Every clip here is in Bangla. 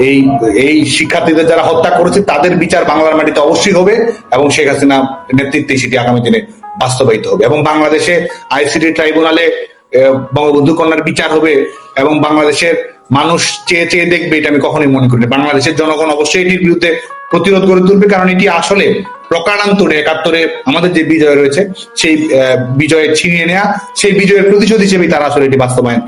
এই এই শিক্ষার্থীদের যারা হত্যা করেছে তাদের বিচার বাংলার মাটিতে অবশ্যই হবে এবং শেখ হাসিনা নেতৃত্বে সেটি আগামী দিনে বাস্তবায়িত হবে এবং বাংলাদেশে আইসিটি ট্রাইব্যুনালে বঙ্গবন্ধু কন্যার বিচার হবে এবং বাংলাদেশের মানুষ চেয়ে চেয়ে দেখবে, এটা আমি কখনোই মনে করি না। বাংলাদেশের জনগণ অবশ্যই এটির বিরুদ্ধে প্রতিরোধ করে তুলবে, কারণ এটি আসলে প্রকারান্তরে ৭১-এ আমাদের যে বিজয় রয়েছে সেই বিজয়ে ছিনিয়ে নেওয়া, সেই বিজয়ের প্রতিশোধ হিসেবে তারা আসলে এটি বাস্তবায়ন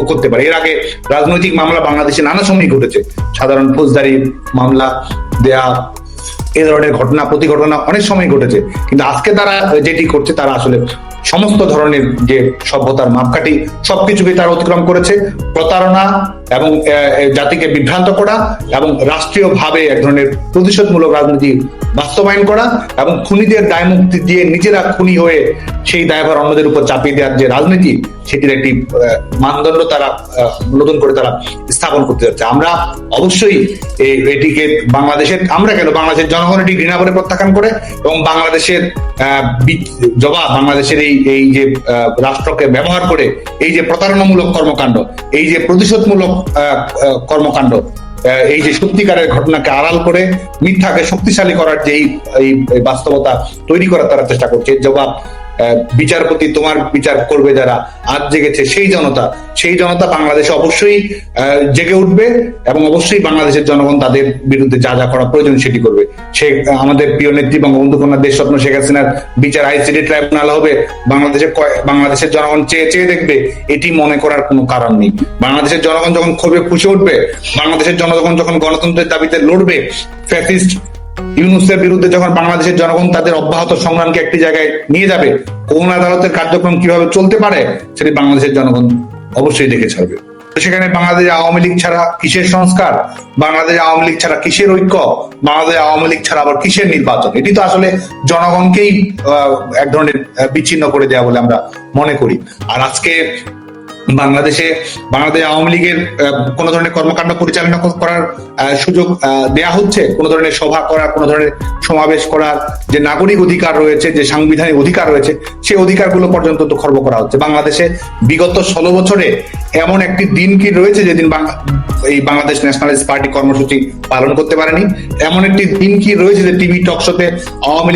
করতে পারে। এর আগে রাজনৈতিক মামলা বাংলাদেশে নানা সময় ঘটেছে, সাধারণ ফৌজদারি মামলা দেয়া, এ ধরনের ঘটনা প্রতি ঘটনা অনেক সময় ঘটেছে, কিন্তু আজকে তারা যেটি করছে তারা আসলে সমস্ত ধরনের যে সভ্যতার মাপকাঠি সবকিছুকে তারা অতিক্রম করেছে। প্রতারণা এবং জাতিকে বিভ্রান্ত করা এবং রাষ্ট্রীয়ভাবে এক ধরনের প্রতিশোধমূলক রাজনীতি বাস্তবায়ন করা এবং খুনিদের দায় মুক্তি দিয়ে নিজেরা খুনি হয়ে সেই দায়ভার অন্যদের উপর চাপিয়ে দেওয়ার যে রাজনীতি, সেটির একটি মানদণ্ড তারা নতুন করে তারা স্থাপন করতে যাচ্ছে। আমরা অবশ্যই এটিকে আমরা কেন বাংলাদেশের জনগণ এটি ঘৃণা করে প্রত্যাখ্যান করে এবং বাংলাদেশের বাংলাদেশের এই যে রাষ্ট্রকে ব্যবহার করে এই যে প্রতারণামূলক কর্মকাণ্ড, এই যে প্রতিশোধমূলক কর্মকাণ্ড, এই যে সত্যিকারের ঘটনাকে আড়াল করে মিথ্যাকে শক্তিশালী করার যে এই বাস্তবতা তৈরি করার তারা চেষ্টা করছে, জবাব বিচারপতি তোমার বিচার করবে যারা আজ জেগেছে সেই জনতা বাংলাদেশে অবশ্যই জেগে উঠবে এবং অবশ্যই বাংলাদেশের জনগণ তাদের বিরুদ্ধে যা যা করা প্রয়োজন সেটি করবে। আমাদের প্রিয় নেত্রী বঙ্গবন্ধু কন্যা দেশরত্ন শেখ হাসিনার বিচার আইসিটি ট্রাইব্যুনাল হবে, বাংলাদেশের জনগণ চেয়ে চেয়ে দেখবে, এটি মনে করার কোনো কারণ নেই। বাংলাদেশের জনগণ যখন ক্ষোভে ফুঁসে উঠবে, বাংলাদেশের জনগণ যখন গণতন্ত্রের দাবিতে লড়বে, ফ্যাসিস্ট ইউনূসের বিরুদ্ধে যখন বাংলাদেশের জনগণ তাদের অব্যাহত সংগ্রামকে একটি জায়গায় নিয়ে যাবে, কোন আদালতের কার্যক্রম কিভাবে চলতে পারে সেটি বাংলাদেশের জনগণ অবশ্যই দেখে ছাড়বে। সেখানে বাংলাদেশ আওয়ামী লীগ ছাড়া কিসের সংস্কার, বাংলাদেশ আওয়ামী লীগ ছাড়া কিসের ঐক্য, বাংলাদেশ আওয়ামী লীগ ছাড়া আবার কিসের নির্বাচন, এটি তো আসলে জনগণকেই এক ধরনের বিচ্ছিন্ন করে দেওয়া বলে আমরা মনে করি। আর আজকে বাংলাদেশ আওয়ামী লীগের কোন ধরনের কর্মকাণ্ড পরিচালনা করার সুযোগ দেয়া হচ্ছে, কোন ধরনের সভা করার, কোন ধরনের সমাবেশ করার যে নাগরিক অধিকার রয়েছে, যে সাংবিধানিক অধিকার রয়েছে, সেই অধিকারগুলো পর্যন্ত তো খর্ব করা হচ্ছে। বাংলাদেশে বিগত ১৬ বছরে এমন একটি দিন কি রয়েছে যেদিন এই বাংলাদেশ ন্যাশনালিস্ট পার্টি কর্মসূচি পালন করতে পারেনি? এমন একটি দিন কি রয়েছে যে টিভি টকশোতে আওয়ামী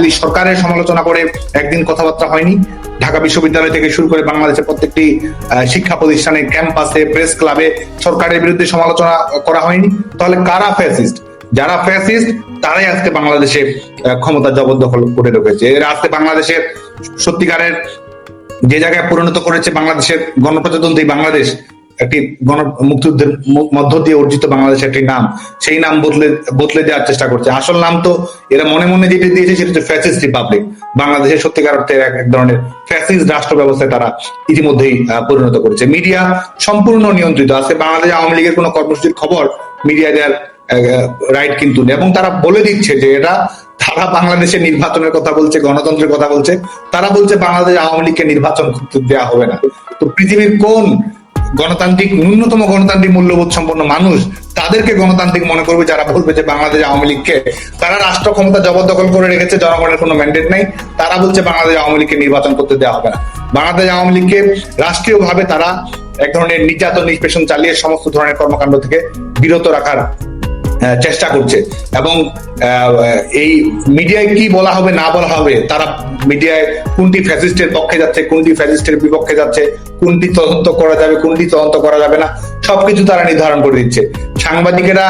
লীগ সরকারের সমালোচনা করে একদিন কথাবার্তা হয়নি? ঢাকা বিশ্ববিদ্যালয় থেকে শুরু করে বাংলাদেশের প্রত্যেকটি শিক্ষা প্রতিষ্ঠানে, ক্যাম্পাসে, প্রেস ক্লাবে সরকারের বিরুদ্ধে সমালোচনা করা হয়নি? তাহলে কারা ফ্যাসিস্ট? যারা ফ্যাসিস্ট তারাই আজকে বাংলাদেশে ক্ষমতা জবরদখল করে রেখেছে। এরা আজকে বাংলাদেশের সত্যিকারের যে জায়গায় পরিণত করেছে বাংলাদেশের গণপ্রজাতন্ত্রী বাংলাদেশ, একটি মুক্তিযুদ্ধের মধ্য দিয়ে অর্জিত বাংলাদেশের একটি নাম, সেই নাম বদলে দেওয়ার চেষ্টা করছে। আসল নাম তো এরা মনে মনে যেটি দিয়েছে সেটা হচ্ছে ফ্যাসিস্ট রিপাবলিক। বাংলাদেশের সত্যিকার অর্থে এক ধরনের ফ্যাসিস্ট রাষ্ট্র ব্যবস্থায় তারা ইতিমধ্যেই পরিণত করেছে। মিডিয়া সম্পূর্ণ নিয়ন্ত্রিত। আজকে বাংলাদেশ আওয়ামী লীগের কোনো কর্মসূচির খবর মিডিয়া দেওয়ার রাইট কিন্তু নেই এবং তারা বলে দিচ্ছে যে তারা বাংলাদেশের নির্বাচনের কথা বলছে, গণতন্ত্রের কথা বলছে, তারা বলছে বাংলাদেশ আওয়ামী লীগকে নির্বাচন করতে দেওয়া হবে না। তো পৃথিবীর কোন ন্যূনতম গণতান্ত্রিক মূল্যবোধ সম্পন্ন মানুষ তাদেরকে গণতান্ত্রিক মনে করবে যারা বলবে যে বাংলাদেশ আওয়ামী লীগকে তারা রাষ্ট্র ক্ষমতা জবরদখল করে রেখেছে, জনগণের কোনো ম্যান্ডেট নাই, তারা বলছে বাংলাদেশ আওয়ামী লীগকে নির্বাচন করতে দেওয়া হবে না? বাংলাদেশ আওয়ামী লীগকে রাষ্ট্রীয়ভাবে তারা এক ধরনের নির্যাতন নিষ্পেষণ চালিয়ে সমস্ত ধরনের কর্মকাণ্ড থেকে বিরত রাখার চেষ্টা করছে এবং এই মিডিয়ায় কি বলা হবে না বলা হবে, তারা মিডিয়ায় কোনটি ফ্যাসিস্টের পক্ষে যাচ্ছে, কোনটি ফ্যাসিস্টের বিপক্ষে যাচ্ছে, কোনটি তদন্ত করা যাবে, কোনটি তদন্ত করা যাবে না, সবকিছু তারা নির্ধারণ করে দিচ্ছে। সাংবাদিকেরা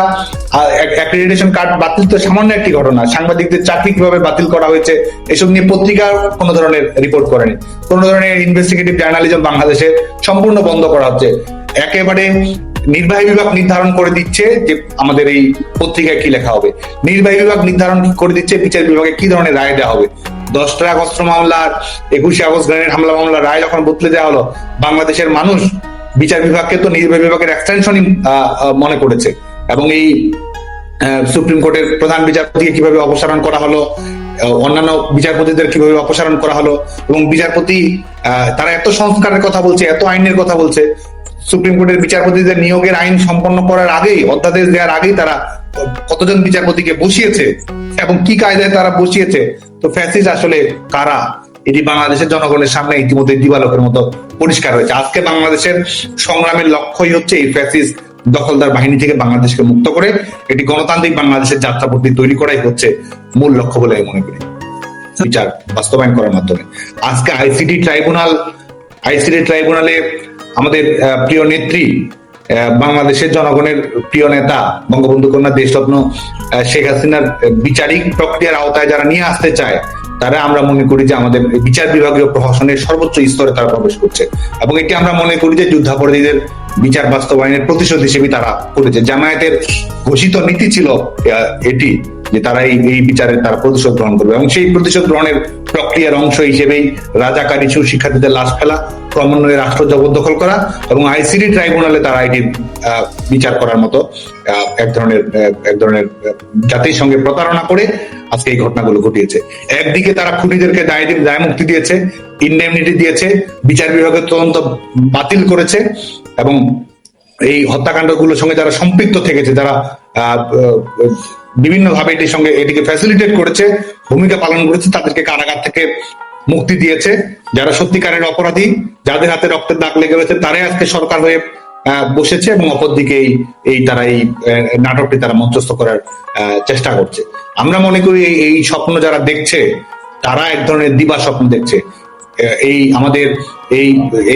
অ্যাক্রেডিটেশন কার্ড বাতিল তো সামান্য একটি ঘটনা, সাংবাদিকদের চাকরি কিভাবে বাতিল করা হয়েছে এসব নিয়ে পত্রিকা কোনো ধরনের রিপোর্ট করেনি। কোন ধরনের ইনভেস্টিগেটিভ জার্নালিজম বাংলাদেশে সম্পূর্ণ বন্ধ করা হচ্ছে। একেবারে নির্বাহী বিভাগ নির্ধারণ করে দিচ্ছে যে আমাদের এই পত্রিকায় কি লেখা হবে, নির্বাহী বিভাগ নির্ধারণ করে দিচ্ছে বিচার বিভাগে কি ধরনের রায় দেওয়া হবে। 10টা আগস্ট মামলার, 21শে আগস্ট গ্রেনেড হামলা মামলার রায় যখন বদলে দেওয়া হলো, বাংলাদেশের মানুষ বিচার বিভাগকে তো নির্বাহী বিভাগের এক্সটেনশনই মনে করেছে এবং এই সুপ্রিম কোর্টের প্রধান বিচারপতিকে কিভাবে অপসারণ করা হলো, অন্যান্য বিচারপতিদের কিভাবে অপসারণ করা হলো এবং বিচারপতি তারা এত সংস্কারের কথা বলছে, এত আইনের কথা বলছে, সুপ্রিম কোর্টের বিচারপতিদের নিয়োগের আইন সম্পন্ন করার আগেই, অধ্যাদেশ দেওয়ার আগেই তারা কতজন বিচারপতিকে বসিয়েছে এবং কি কায়দায় তারা বসিয়েছে। তো ফ্যাসিস্ট আসলে কারা, এটি বাংলাদেশের জনগণের সামনে ইতিমধ্যে দিবালোকের মতো পরিষ্কার হয়েছে। আজকে বাংলাদেশের সংগ্রামের লক্ষ্যই হচ্ছে এই ফ্যাসিস্ট দখলদার বাহিনী থেকে বাংলাদেশকে মুক্ত করে একটি গণতান্ত্রিক বাংলাদেশের যাত্রাপথটি তৈরি করাই হচ্ছে মূল লক্ষ্য বলে আমি মনে করি, বিচার বাস্তবায়ন করার মাধ্যমে। আজকে আইসিটি ট্রাইব্যুনালে আমাদের প্রিয় নেত্রী, বাংলাদেশের জনগণের প্রিয় নেতা, বঙ্গবন্ধু কন্যা দেশরত্ন শেখ হাসিনার বিচারিক প্রক্রিয়ার আওতায় যারা নিয়ে আসতে চায়, তারা আমরা মনে করি যে আমাদের বিচার বিভাগীয় প্রশাসনের সর্বোচ্চ স্তরে তারা প্রবেশ করছে, এবং এটি আমরা মনে করি যে যুদ্ধাপরাধীদের বিচার বাস্তবায়নের প্রতিশোধ হিসেবে তারা করেছে। জামায়াতের ঘোষিত নীতি ছিল এটি যে তারা এই বিচারের তারা প্রতিশোধ গ্রহণ করবে, এবং সেই প্রতিশোধ গ্রহণের প্রক্রিয়ার অংশ হিসেবেই রাজাকারী শিক্ষার্থীদের লাশ ফেলা, ক্রমান্বয়ে রাষ্ট্র জবরদখল করা এবং আইসিটি ট্রাইব্যুনালে তারা এটি বিচার করার মতো এক ধরনের জাতির সঙ্গে প্রতারণা করে আজকে এই ঘটনাগুলো ঘটিয়েছে। একদিকে তারা খুনিদেরকে দায় মুক্তি দিয়েছে, ইনডেমনিটি দিয়েছে, বিচার বিভাগের তদন্ত বাতিল করেছে, এবং এই হত্যাকাণ্ডগুলোর সঙ্গে যারা সম্পৃক্ত থেকেছে, যারা বিভিন্ন ভাবে এটিকে ফ্যাসিলিটেট করেছে, ভূমিকা পালন করেছে, তাদেরকে কারাগার থেকে মুক্তি দিয়েছে। যারা সত্যিকারের অপরাধী, যাদের হাতে রক্তের দাগ লেগে রয়েছে, তারাই আজকে সরকার হয়ে বসেছে, এবং অপরদিকে তারা এই নাটকটি তারা মঞ্চস্থ করার চেষ্টা করছে। আমরা মনে করি এই স্বপ্ন যারা দেখছে, তারা এক ধরনের দিবা স্বপ্ন দেখছে। আমাদের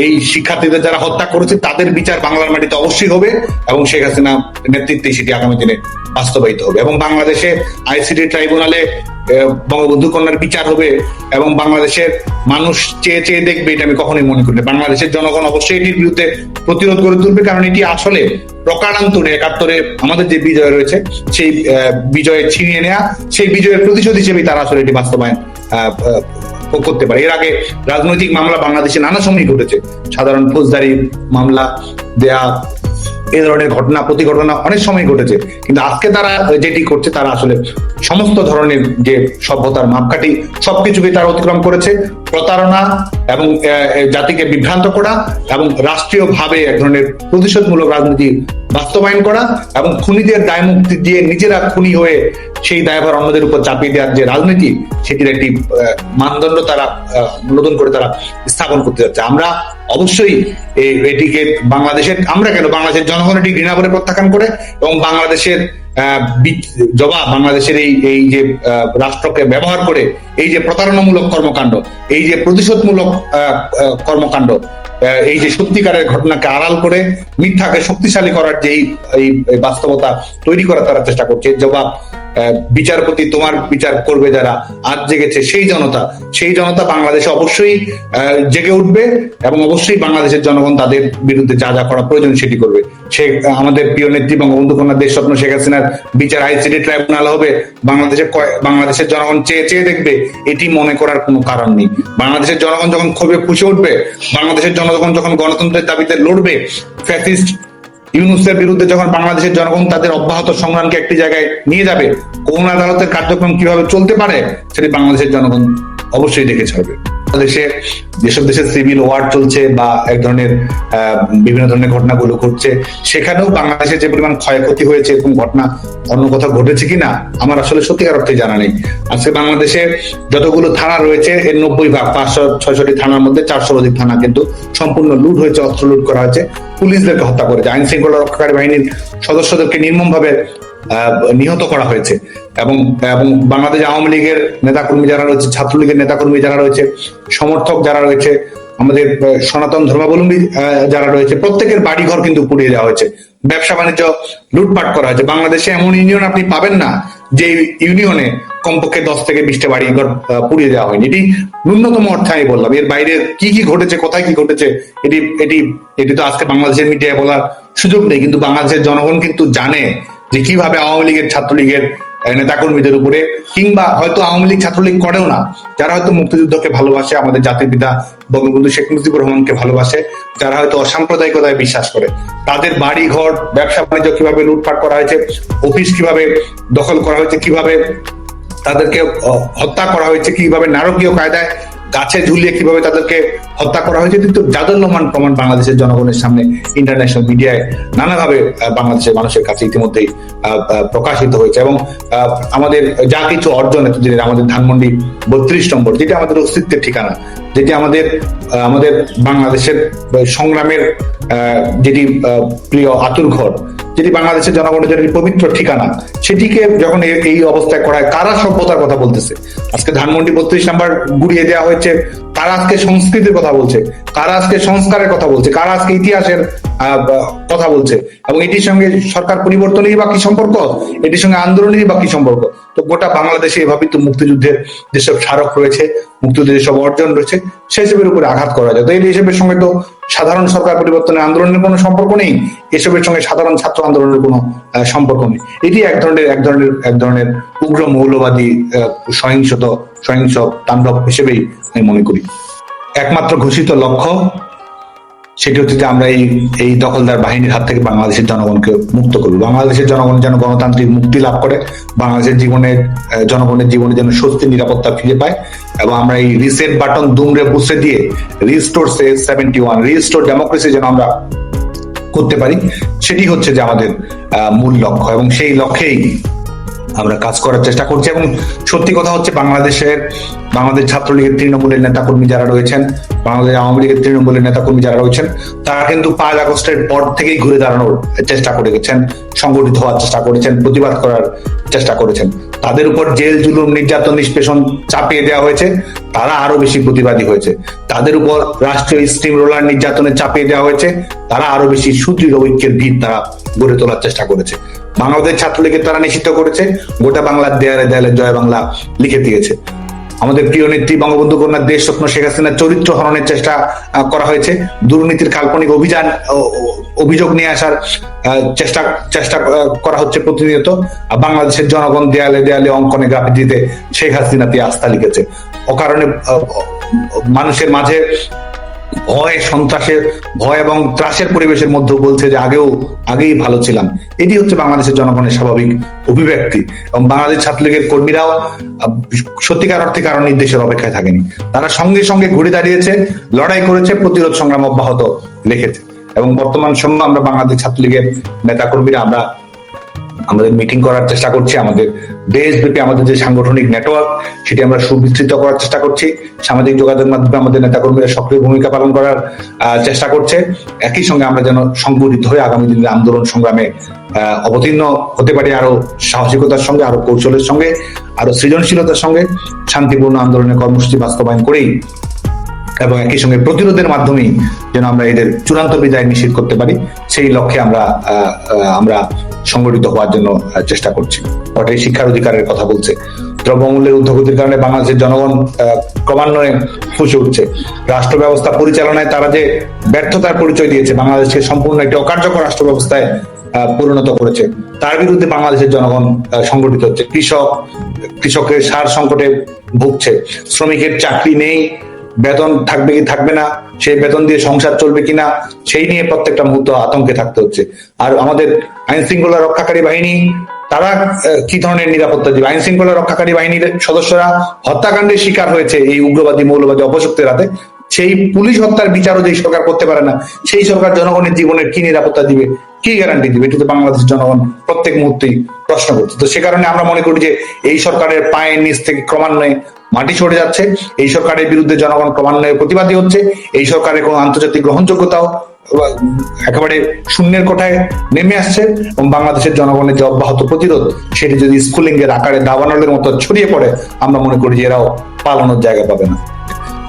এই শিক্ষার্থীদের যারা হত্যা করেছে তাদের বিচার বাংলার মাটিতে অবশ্যই হবে, এবং শেখ হাসিনা নেতৃত্বে সেটি আগামী দিনে বাস্তবায়িত হবে, এবং বাংলাদেশে আইসিটি ট্রাইব্যুনালে বঙ্গবন্ধু কন্যার বিচার হবে, এবং বাংলাদেশের মানুষ চেয়ে চেয়ে দেখবে, এটা আমি কখনোই মনে করি না। বাংলাদেশের জনগণ অবশ্যই এটির বিরুদ্ধে প্রতিরোধ করে তুলবে, কারণ এটি আসলে প্রকারান্তরে ৭১ আমাদের যে বিজয় রয়েছে, সেই বিজয়ে ছিনিয়ে নেওয়া, সেই বিজয়ের প্রতিশোধ হিসেবে তারা আসলে এটি বাস্তবায়ন করতে পারে। এর আগে রাজনৈতিক মামলা বাংলাদেশে নানা সময় ঘটেছে, সাধারণ ফৌজদারি মামলা দেয়া, এই ধরনের প্রতিঘটনা অনেক সময় ঘটেছে, কিন্তু আজকে তারা যেটি করছে, তারা আসলে সমস্ত ধরনের যে সভ্যতার মাপকাঠি সবকিছুকে তারা অতিক্রম করেছে। প্রতারণা এবং জাতিকে বিভ্রান্ত করা এবং রাষ্ট্রীয়ভাবে এক ধরনের প্রতিশোধমূলক রাজনীতি বাস্তবায়ন করা, এবং খুনিদের দায় মুক্তি দিয়ে নিজেরা খুনি হয়ে সেই দায়ভার অন্যদের উপর চাপিয়ে দেওয়ার যে রাজনীতি, সেটির একটি মানদণ্ড তারা নতুন করে তারা স্থাপন করতে যাচ্ছে। আমরা অবশ্যই এটিকে বাংলাদেশের জনগণ এটি ঘৃণা করে প্রত্যাখ্যান করে, এবং বাংলাদেশের বাংলাদেশের এই যে রাষ্ট্রকে ব্যবহার করে এই যে প্রতারণামূলক কর্মকাণ্ড, এই যে প্রতিশোধমূলক কর্মকাণ্ড, এই যে সত্যিকারের ঘটনাকে আড়াল করে মিথ্যাকে শক্তিশালী করার যে এই বাস্তবতা তৈরি করার তারা চেষ্টা করছে, জবাব বিচারপতি তোমার বিচার করবে যারা আজ জেগেছে সেই জনতা বাংলাদেশে অবশ্যই জেগে উঠবে, এবং অবশ্যই বাংলাদেশের জনগণ তাদের বিরুদ্ধে যা যা করা প্রয়োজন সেটি করবে। আমাদের প্রিয় নেত্রী বঙ্গবন্ধু কন্যা দেশরত্ন শেখ হাসিনার বিচার আইসিটি ট্রাইব্যুনাল হবে, বাংলাদেশের জনগণ চেয়ে চেয়ে দেখবে, এটি মনে করার কোনো কারণ নেই। বাংলাদেশের জনগণ যখন ক্ষোভে ফুঁসে উঠবে, বাংলাদেশের জনগণ যখন গণতন্ত্রের দাবিতে লড়বে, ফ্যাসিস্ট ইউনূসের বিরুদ্ধে যখন বাংলাদেশের জনগণ তাদের অব্যাহত সংগ্রামকে একটি জায়গায় নিয়ে যাবে, কোন আদালতের কার্যক্রম কিভাবে চলতে পারে সেটি বাংলাদেশের জনগণ অবশ্যই দেখে ছাড়বে। যেসব দেশে সিভিল ওয়ার চলছে বা এক ধরনের বিভিন্ন ধরনের ঘটনাগুলো ঘটছে, সেখানেও বাংলাদেশের যে পরিমাণ ক্ষয়ক্ষতি হয়েছে, এরকম ঘটনা অন্য কোথাও ঘটেছে কিনা আমার আসলে সত্যিকার অর্থে জানা নেই। আজকে বাংলাদেশে যতগুলো থানা রয়েছে, এর 90% 566টি থানার মধ্যে 400 অধিক থানা কিন্তু সম্পূর্ণ লুট হয়েছে, অস্ত্র লুট করা হয়েছে, পুলিশদেরকে হত্যা করেছে, আইন শৃঙ্খলা রক্ষাকারী বাহিনীর সদস্যদেরকে নির্মমভাবে নিহত করা হয়েছে, এবং বাংলাদেশ আওয়ামী লীগের নেতাকর্মী যারা রয়েছে, ছাত্রলীগের নেতাকর্মী যারা রয়েছে, সমর্থক যারা রয়েছে, আমাদের সনাতন ধর্মাবলম্বী যারা রয়েছে, প্রত্যেকের বাড়িঘর কিন্তু পুড়িয়ে দেওয়া হয়েছে, ব্যবসা বাণিজ্য লুটপাট করা হয়েছে। বাংলাদেশে এমন ইউনিয়ন আপনি পাবেন না যে ইউনিয়নে কমপক্ষে 10 থেকে 20টা বাড়িঘর পুড়িয়ে দেওয়া হয়নি। এটি ন্যূনতম অর্থে আমি বললাম। এর বাইরে কি কি ঘটেছে, কোথায় কি ঘটেছে, এটি তো আজকে বাংলাদেশের মিডিয়ায় বলার সুযোগ নেই, কিন্তু বাংলাদেশের জনগণ কিন্তু জানে যে কিভাবে আওয়ামী লীগের, ছাত্রলীগের নেতাকর্মীদের উপরে, কিংবা হয়তো আওয়ামী লীগ ছাত্রলীগ করেও না, যারা হয়তো মুক্তিযুদ্ধকে ভালোবাসে, আমাদের জাতির পিতা বঙ্গবন্ধু শেখ মুজিবুর রহমানকে ভালোবাসে, যারা হয়তো অসাম্প্রদায়িকতায় বিশ্বাস করে, তাদের বাড়ি ঘর, ব্যবসা বাণিজ্য কিভাবে লুটপাট করা হয়েছে, অফিস কিভাবে দখল করা হয়েছে, কিভাবে তাদেরকে হত্যা করা হয়েছে, কিভাবে নারকীয় কায়দায় গাছে ঝুলিয়ে কিভাবে তাদেরকে হত্যা করা হয়েছে, কিন্তু জাদুল্যমান প্রমাণ বাংলাদেশের জনগণের সামনে ইন্টারন্যাশনাল মিডিয়ায় নানাভাবে বাংলাদেশের মানুষের কাছে ইতিমধ্যেই প্রকাশিত হয়েছে। এবং আমাদের যা কিছু অর্জন এতদিনের, আমাদের ধানমন্ডি 32 নম্বর, যেটি আমাদের অস্তিত্বের ঠিকানা, যেটি আমাদের বাংলাদেশের সংগ্রামের যেটি প্রিয় আতুর ঘর, যেটি বাংলাদেশের জনগণের জন্য পবিত্র ঠিকানা, সেটিকে যখন এই অবস্থায় করা হয়, কারা সভ্যতার কথা বলতেছে? আজকে ধানমন্ডি 32 নাম্বার গুড়িয়ে দেওয়া হয়েছে, কারা আজকে সংস্কৃতির কথা বলছে, কারা আজকে সংস্কারের কথা বলছে, কারা আজকে ইতিহাসের কথা বলছে? এবং এটির সঙ্গে সরকার পরিবর্তনেরই বা কি সম্পর্ক, এটির সঙ্গে আন্দোলনেরই বা কি সম্পর্ক? তো গোটা বাংলাদেশে এভাবেই তো মুক্তিযুদ্ধের যেসব স্মারক রয়েছে, মুক্তিযুদ্ধের যেসব অর্জন রয়েছে, সেসবের উপরে আঘাত করা যায়। তো এই এসবের সঙ্গে তো সাধারণ সরকার পরিবর্তনের আন্দোলনের কোনো সম্পর্ক নেই, এসবের সঙ্গে সাধারণ ছাত্র আন্দোলনের কোনো সম্পর্ক নেই। এটি এক ধরনের উগ্র মৌলবাদী সহিংস তাণ্ডব হিসেবেই আমি মনে করি। একমাত্র ঘোষিত লক্ষ্য সেটি হচ্ছে যে আমরা এই দখলদার বাহিনীর হাত থেকে বাংলাদেশের জনগণকে মুক্ত করব। বাংলাদেশের জনগণ যেন গণতান্ত্রিক মুক্তি লাভ করে, বাংলাদেশের জনগণের জীবনে যেন স্বস্তি নিরাপত্তা ফিরে পায়, এবং আমরা এই রিসেট বাটন দুমড়ে মুছে দিয়ে রিস্টোর 71 রিস্টোর ডেমোক্রেসি যেন আমরা করতে পারি, সেটি হচ্ছে যে আমাদের মূল লক্ষ্য, এবং সেই লক্ষ্যেই আমরা কাজ করার চেষ্টা করছি। এবং সত্যি কথা হচ্ছে বাংলাদেশ ছাত্রলীগের তৃণমূলের নেতাকর্মী যারা রয়েছেন, বাংলাদেশ আওয়ামী লীগের তৃণমূলের নেতাকর্মী যারা রয়েছেন, তারা কিন্তু 5 আগস্টের পর থেকেই ঘুরে দাঁড়ানোর চেষ্টা করে গেছেন, সংগঠিত হওয়ার চেষ্টা করেছেন, প্রতিবাদ করার চেষ্টা করেছেন। তাদের উপর জেল জুলুম নির্যাতন নিষ্পেষণ চাপিয়ে দেওয়া হয়েছে, তারা আরো বেশি প্রতিবাদী হয়েছে। তাদের উপর রাষ্ট্রীয় স্টিম রোলার নির্যাতনে চাপিয়ে দেওয়া হয়েছে, তারা আরো বেশি সুদৃঢ় ঐক্যের ভিত তারা গড়ে তোলার চেষ্টা করেছে। বাংলাদেশ ছাত্রলীগের তারা নিষিদ্ধ করেছে, গোটা বাংলার দেয়ালে দেয়ালে জয় বাংলা লিখে দিয়েছে। আমাদের প্রিয় নেত্রী বঙ্গবন্ধু কন্যা দেশরত্ন শেখ হাসিনার চরিত্র হরণের চেষ্টা করা হয়েছে, দুর্নীতির কাল্পনিক অভিযোগ নিয়ে আসার চেষ্টা করা হচ্ছে প্রতিনিয়ত। বাংলাদেশের জনগণ দেয়ালে দেয়ালে অঙ্কনে গ্রাফিতিতে শেখ হাসিনাতে আস্থা লিখেছে। অকারণে মানুষের মাঝে ভয় এবং ত্রাসের পরিবেশের মধ্যে বলছে যে আগেই ভালো ছিলাম। এটি হচ্ছে বাংলাদেশের জনগণের স্বাভাবিক অভিব্যক্তি। এবং বাংলাদেশ ছাত্রলীগের কর্মীরাও সত্যিকার অর্থে কারণ নির্দেশের অপেক্ষায় থাকেনি, তারা সঙ্গে সঙ্গে ঘুরে দাঁড়িয়েছে, লড়াই করেছে, প্রতিরোধ সংগ্রাম অব্যাহত রেখেছে। এবং বর্তমান সময় আমরা বাংলাদেশ ছাত্রলীগের নেতাকর্মীরা আমাদের মিটিং করার চেষ্টা করছি, আমাদের দেশব্যাপী আমাদের যে সাংগঠনিক নেটওয়ার্ক সেটি আমরা সুবিস্তৃত করার চেষ্টা করছি। সামাজিক যোগাযোগ মাধ্যমে আমাদের নেতাকর্মীরা সক্রিয় ভূমিকা পালন করার চেষ্টা করছে। একই সঙ্গে আমরা যেন সংগঠিত হয়ে আগামী দিনের আন্দোলন সংগ্রামে অবতীর্ণ হতে পারি, আরো সাহসিকতার সঙ্গে, আরো কৌশলের সঙ্গে, আরো সৃজনশীলতার সঙ্গে শান্তিপূর্ণ আন্দোলনের কর্মসূচি বাস্তবায়ন করেই, এবং একই সঙ্গে প্রতিরোধের মাধ্যমেই যেন আমরা এদের চূড়ান্ত বিদায় নিশ্চিত করতে পারি, সেই লক্ষ্যে আমরা সংগঠিত হওয়ার জন্য চেষ্টা করছি। অর্থাৎ শিক্ষার অধিকারের কথা বলছে, দ্রব্যমূল্যের ঊর্ধ্বগতির কারণে বাংলাদেশের জনগণ ক্রমান্বয়ে ফুঁসে উঠছে। রাষ্ট্র ব্যবস্থা পরিচালনায় তারা যে ব্যর্থতার পরিচয় দিয়েছে, বাংলাদেশকে সম্পূর্ণ একটি অকার্যকর রাষ্ট্র ব্যবস্থায় পরিণত করেছে, তার বিরুদ্ধে বাংলাদেশের জনগণ সংগঠিত হচ্ছে। কৃষকের সার সংকটে ভুগছে, শ্রমিকের চাকরি নেই, বেতন থাকবে কি থাকবে না, সেই বেতন দিয়ে সংসার চলবে কিনা, সেই নিয়ে প্রত্যেকটা মুহূর্ত আতঙ্কে থাকতে হচ্ছে। আর আমাদের আইন শৃঙ্খলা রক্ষাকারী বাহিনী তারা কি ধরনের নিরাপত্তা দিবে? আইন শৃঙ্খলা রক্ষাকারী বাহিনীর সদস্যরা হত্যাকাণ্ডের শিকার হয়েছে এই উগ্রবাদী মৌলবাদী অপশক্তির হাতে, সেই পুলিশ হত্যার বিচারও যে সরকার করতে পারে না, সেই সরকার জনগণের জীবনের কি নিরাপত্তা দিবে, কি গ্যারান্টি দিবে? এটা তো বাংলাদেশের জনগণ প্রত্যেক মুহূর্তেই প্রশ্ন করছে। তো সে কারণে আমরা মনে করি যে এই সরকারের পায়ের নিচ থেকে ক্রমান্বয়ে মাটি সরে যাচ্ছে, এই সরকারের বিরুদ্ধে জনগণ ক্রমান্বয়ে প্রতিবাদী হচ্ছে, এই সরকারের কোনো আন্তর্জাতিক গ্রহণযোগ্যতাও একেবারে শূন্যের কোঠায় নেমে আসছে, এবং বাংলাদেশের জনগণের যে অব্যাহত প্রতিরোধ সেটি যদি স্কুলিং এর আকারে দাবানলের মতো ছড়িয়ে পড়ে, আমরা মনে করি যে এরাও পালানোর জায়গা পাবে না।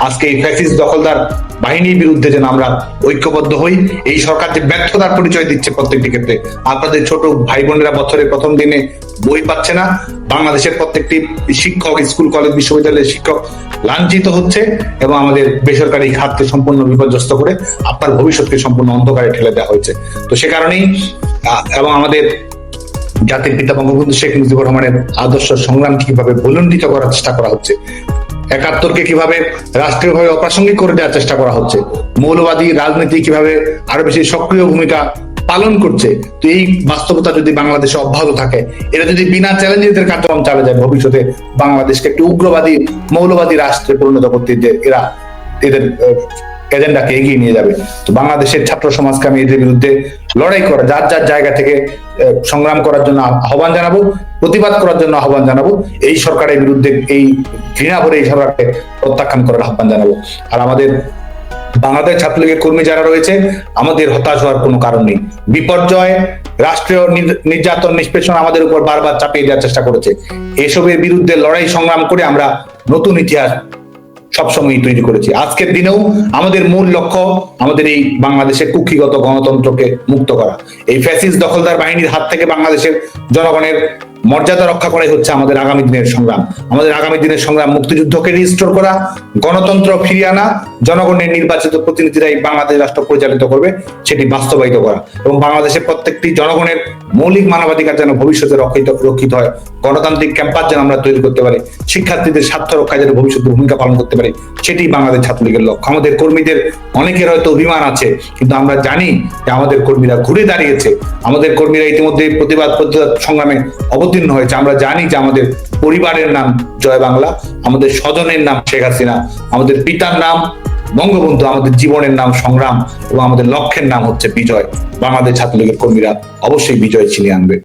আজকে এই ফ্যাসিস্ট দখলদার বাহিনীর বিরুদ্ধে যেন আমরা ঐক্যবদ্ধ হই। এই সরকার যে ব্যর্থতার পরিচয় দিচ্ছে প্রত্যেকটি ক্ষেত্রে, আপনাদের ছোট ভাই বোনেরা বছরের প্রথম দিনে বই পাচ্ছে না, বাংলাদেশের প্রত্যেকটি শিক্ষক, স্কুল কলেজ বিশ্ববিদ্যালয়ের শিক্ষক লাঞ্ছিত হচ্ছে, এবং আমাদের বেসরকারি খাতকে সম্পূর্ণ বিপর্যস্ত করে আপনার ভবিষ্যৎকে সম্পূর্ণ অন্ধকারে ঠেলে দেওয়া হয়েছে। তো সে কারণেই এবং আমাদের জাতির পিতা বঙ্গবন্ধু শেখ মুজিবুর রহমানের আদর্শ সংগ্রামকে কিভাবে ভুলুণ্ঠিত করার চেষ্টা করা হচ্ছে, 71কে কিভাবে রাষ্ট্রীয়ভাবে অপ্রাসঙ্গিক করে দেওয়ার চেষ্টা করা হচ্ছে, মৌলবাদী রাজনীতি কিভাবে আরো বেশি সক্রিয় ভূমিকা পালন করছে। তো এই বাস্তবতা যদি বাংলাদেশে অব্যাহত থাকে, এরা যদি বিনা চ্যালেঞ্জে এদের কার্যক্রম চালা যায়, ভবিষ্যতে বাংলাদেশকে একটি উগ্রবাদী মৌলবাদী রাষ্ট্রে পরিণত করতে এরা এদের এজেন্ডাকে এগিয়ে নিয়ে যাবে। তো বাংলাদেশের ছাত্র সমাজকে আমি এদের বিরুদ্ধে লড়াই করা, যার যার জায়গা থেকে সংগ্রাম করার জন্য আহ্বান জানাবো, প্রতিবাদ করার জন্য আহ্বান জানাবো, এই সরকারের বিরুদ্ধে এই ঘৃণা ভরে এই সরকারকে প্রত্যাখ্যান করার আহ্বান জানাবো। আর আমাদের বাংলাদেশ ছাত্রলীগের কর্মী যারা রয়েছে, আমাদের হতাশ হওয়ার কোনো কারণ নেই। বিপর্যয় রাষ্ট্রীয় নির্যাতন নিষ্পেষণ আমাদের উপর বারবার চাপিয়ে দেওয়ার চেষ্টা করেছে। এসবের বিরুদ্ধে লড়াই সংগ্রাম করে আমরা নতুন ইতিহাস সবসময় তৈরি করেছি। আজকের দিনেও আমাদের মূল লক্ষ্য আমাদের এই বাংলাদেশের কুক্ষিগত গণতন্ত্রকে মুক্ত করা। এই ফ্যাসিস্ট দখলদার বাহিনীর হাত থেকে বাংলাদেশের জনগণের মর্যাদা রক্ষা করাই হচ্ছে আমাদের আগামী দিনের সংগ্রাম। আমাদের আগামী দিনের সংগ্রাম মুক্তিযুদ্ধকে রিস্টোর করা, গণতন্ত্র ফিরিয়ে আনা, জনগণের নির্বাচিত প্রতিনিধিরাই বাংলাদেশ রাষ্ট্র পরিচালিত করবে সেটি বাস্তবায়িত করা, এবং বাংলাদেশের প্রত্যেকটি জনগণের মৌলিক মানবাধিকার যেন ভবিষ্যতে রক্ষিত হয়, গণতান্ত্রিক ক্যাম্পাস যেন আমরা তৈরি করতে পারি, শিক্ষার্থীদের স্বার্থ রক্ষায় যেন ভবিষ্যতে ভূমিকা পালন করতে পারি, সেটি বাংলাদেশ ছাত্রলীগের লক্ষ্য। আমাদের কর্মীদের অনেকের হয়তো অভিমান আছে, কিন্তু আমরা জানি যে আমাদের কর্মীরা ঘুরে দাঁড়িয়েছে, আমাদের কর্মীরা ইতিমধ্যে প্রতিবাদ সংগ্রামে অবতীর্ণ হয়েছে। আমরা জানি যে আমাদের পরিবারের নাম জয় বাংলা, আমাদের স্বজনের নাম শেখ হাসিনা, আমাদের পিতার নাম বঙ্গবন্ধু, আমাদের জীবনের নাম সংগ্রাম, এবং আমাদের লক্ষ্যের নাম হচ্ছে বিজয়। বাংলাদেশ ছাত্রলীগের কর্মীরা অবশ্যই বিজয় ছিনিয়ে আনবে।